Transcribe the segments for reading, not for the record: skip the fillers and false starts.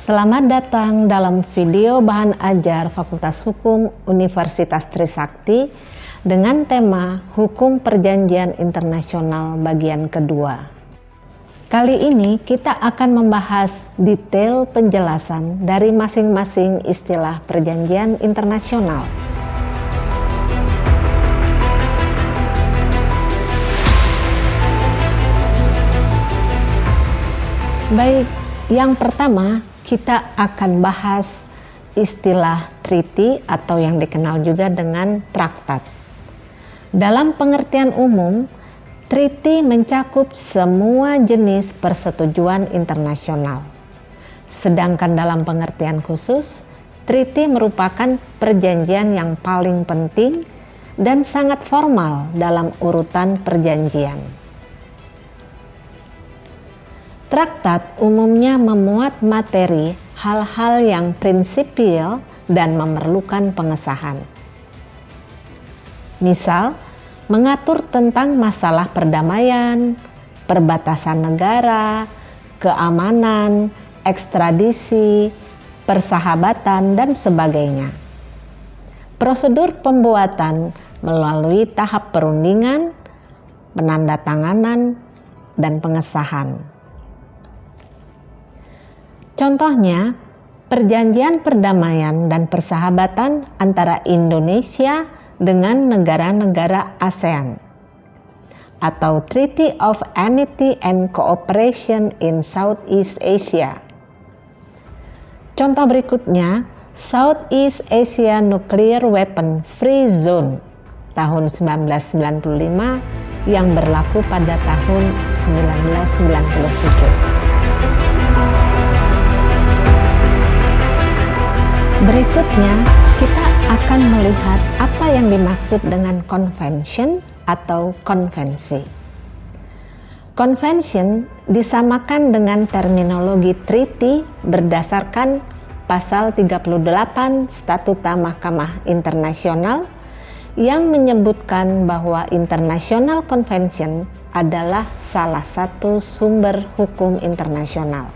Selamat datang dalam video bahan ajar Fakultas Hukum Universitas Trisakti dengan tema Hukum Perjanjian Internasional bagian kedua. Kali ini kita akan membahas detail penjelasan dari masing-masing istilah perjanjian internasional. Baik, yang pertama kita akan bahas istilah treaty atau yang dikenal juga dengan traktat. Dalam pengertian umum, treaty mencakup semua jenis persetujuan internasional. Sedangkan dalam pengertian khusus, treaty merupakan perjanjian yang paling penting dan sangat formal dalam urutan perjanjian. Traktat umumnya memuat materi hal-hal yang prinsipil dan memerlukan pengesahan. Misal, mengatur tentang masalah perdamaian, perbatasan negara, keamanan, ekstradisi, persahabatan, dan sebagainya. Prosedur pembuatan melalui tahap perundingan, penandatanganan, dan pengesahan. Contohnya, perjanjian perdamaian dan persahabatan antara Indonesia dengan negara-negara ASEAN atau Treaty of Amity and Cooperation in Southeast Asia. Contoh berikutnya, Southeast Asia Nuclear Weapon Free Zone tahun 1995 yang berlaku pada tahun 1997. Berikutnya, kita akan melihat apa yang dimaksud dengan convention atau konvensi. Convention disamakan dengan terminologi treaty berdasarkan pasal 38 Statuta Mahkamah Internasional yang menyebutkan bahwa International Convention adalah salah satu sumber hukum internasional.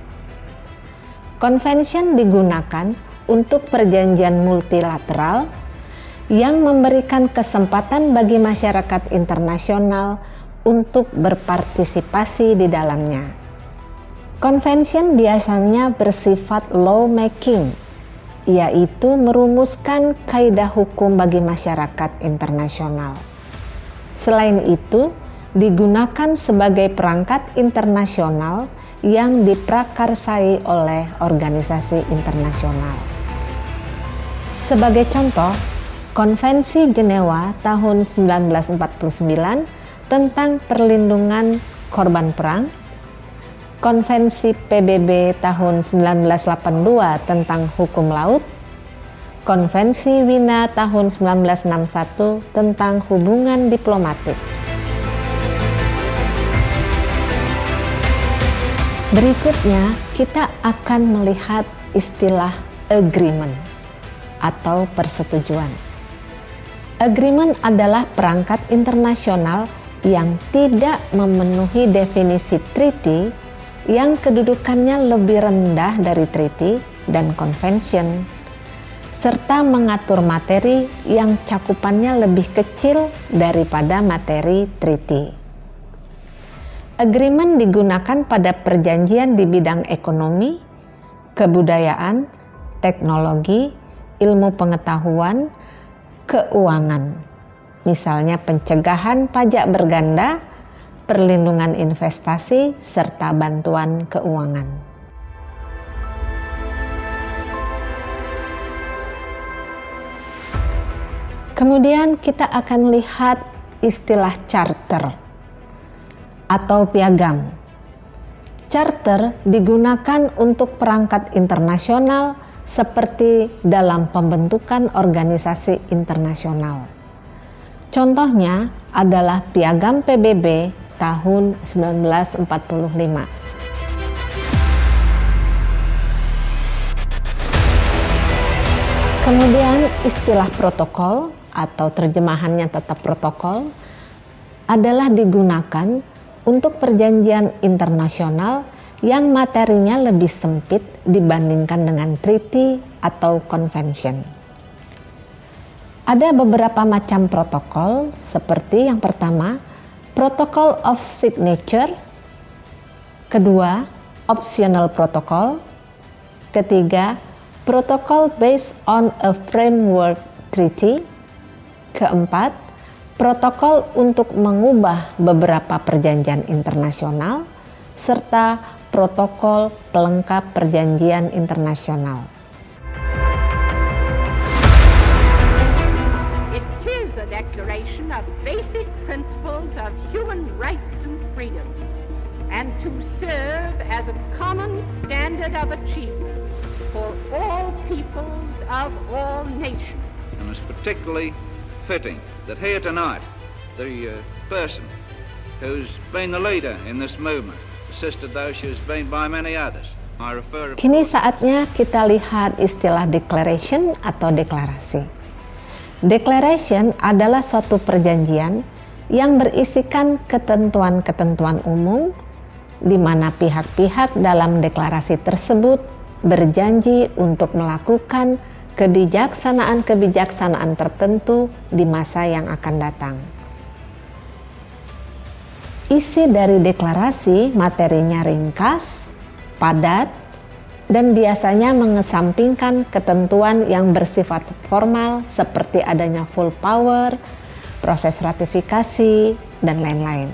Convention digunakan untuk perjanjian multilateral yang memberikan kesempatan bagi masyarakat internasional untuk berpartisipasi di dalamnya. Convention biasanya bersifat lawmaking, yaitu merumuskan kaidah hukum bagi masyarakat internasional. Selain itu, digunakan sebagai perangkat internasional yang diprakarsai oleh organisasi internasional. Sebagai contoh, Konvensi Jenewa tahun 1949 tentang perlindungan korban perang, Konvensi PBB tahun 1982 tentang hukum laut, Konvensi Wina tahun 1961 tentang hubungan diplomatik. Berikutnya, kita akan melihat istilah agreement atau persetujuan. Agreement adalah perangkat internasional yang tidak memenuhi definisi treaty yang kedudukannya lebih rendah dari treaty dan convention, serta mengatur materi yang cakupannya lebih kecil daripada materi treaty. Agreement digunakan pada perjanjian di bidang ekonomi, kebudayaan, teknologi, ilmu pengetahuan, keuangan, misalnya pencegahan pajak berganda, perlindungan investasi, serta bantuan keuangan. Kemudian kita akan lihat istilah charter atau piagam. Charter digunakan untuk perangkat internasional seperti dalam pembentukan organisasi internasional. Contohnya adalah Piagam PBB tahun 1945. Kemudian istilah protokol atau terjemahannya tetap protokol adalah digunakan untuk perjanjian internasional yang materinya lebih sempit dibandingkan dengan treaty atau convention. Ada beberapa macam protokol, seperti yang pertama, Protocol of Signature, kedua, Optional Protocol, ketiga, Protocol based on a Framework Treaty, keempat, protokol untuk mengubah beberapa perjanjian internasional, serta protokol pelengkap perjanjian internasional. It is a declaration of basic principles of human rights and freedoms, and to serve as a common standard of achievement for all peoples of all nations. And it's particularly fitting that here tonight, the person who's been the leader in this movement, assisted those who's been by many others. I refer. Kini saatnya kita lihat istilah declaration atau deklarasi. Declaration adalah suatu perjanjian yang berisikan ketentuan-ketentuan umum di mana pihak-pihak dalam deklarasi tersebut berjanji untuk melakukan kebijaksanaan-kebijaksanaan tertentu di masa yang akan datang. Isi dari deklarasi materinya ringkas, padat, dan biasanya mengesampingkan ketentuan yang bersifat formal seperti adanya full power, proses ratifikasi, dan lain-lain.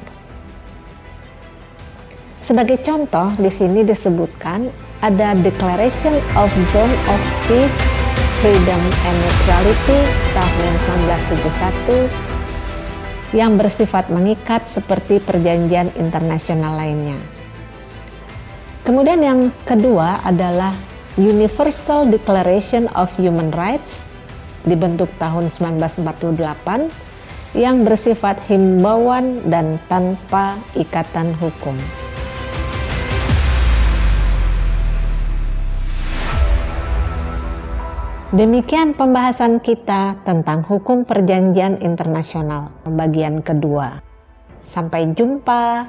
Sebagai contoh, di sini disebutkan ada Declaration of Zone of Peace, Freedom and Neutrality tahun 1971 yang bersifat mengikat seperti perjanjian internasional lainnya. Kemudian yang kedua adalah Universal Declaration of Human Rights, dibentuk tahun 1948, yang bersifat himbauan dan tanpa ikatan hukum. Demikian pembahasan kita tentang hukum perjanjian internasional bagian kedua. Sampai jumpa.